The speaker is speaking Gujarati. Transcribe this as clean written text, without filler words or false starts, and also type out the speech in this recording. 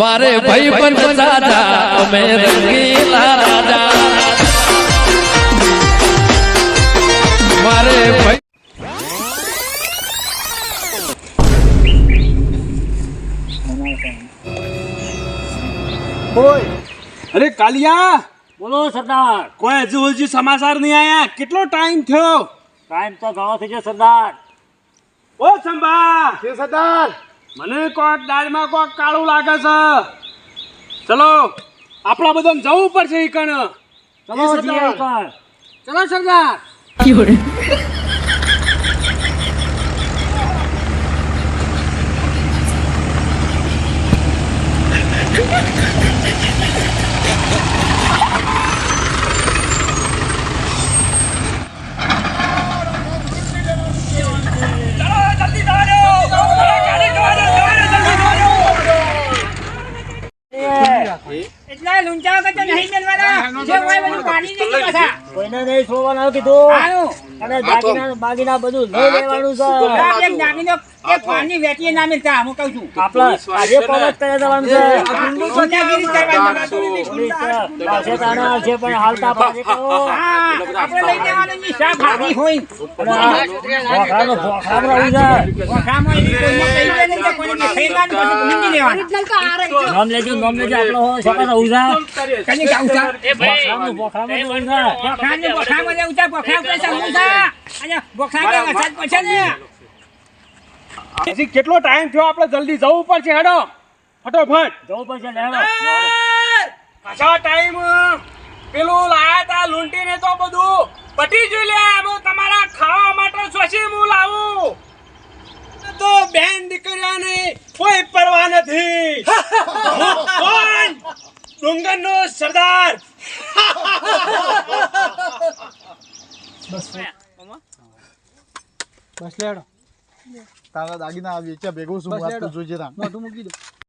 મારે ભાઈ પણ દાદા અમે રંગીલા રાજા મારે ભાઈ અરે કાલિયા બોલો સરદાર. કોઈ હજુ હજી સમાચાર નહીં આયા કેટલો ટાઈમ થયો ટાઈમ તો ઘણો થઈ ગયો સરદાર. ઓ સંભા કે સરદાર મને કોક દાળમાં કોક કાળું લાગે છે ચલો આપણા બધાને જવું પડશે ઈ કણ ચલો જઈએ કર. ચલો સરદાર એટલા લુંચાઓ કરતો નહીં મેલવાના જે હોય બધું પાણી દે પાછા કોઈને નહીં છોડવાનું કીધું. આનું અને દાગીના બાગીના બધું લઈ લેવાનું છે. એક નાગીનો એક પાણી વેટીએ ના મિલતા હું કહું છું આપણા આજે કોમત કરે જવાનું છે. ગુંડાગીરી કરવાની પોલીસ પાસે તાણા આવશે પણ હાલતા પાછે કહો. હા આપણે લઈ જવાનું ની શા ભાગી હોય ભોખરાનું રહી જાય. વખામાં એવી કોઈને કહી દે નહીં કે કોઈને ખઈલાને પછી ભૂંડી લેવાના નામ લેજો આપણો હો સકા રહું જા. કને જાઉં છે ભોખરાનું રહી જાય. વખામાં લેવું છે વખા પૈસા હું છે અને વખા કે વરસાદ પડશે ને હજી કેટલો ટાઈમ થયો આપણે જલ્દી જવું પડશે હેડો ફટોફટ જવું પડશે લેવો. પાછા ટાઈમ પેલું લાયા તા લૂંટીને તો બધું પટી જોઈ લે આમાં તમારા ખાવા માટે સોસી હું લાવું તો બેન દીકરીઓને કોઈ પરવા નથી હું કોણ ડુંગરનો સરદાર બસ લેડો તારા દાગીના વેચ્યા ભેગું શું વાત તો જોજે તા મોઢું મૂકી દો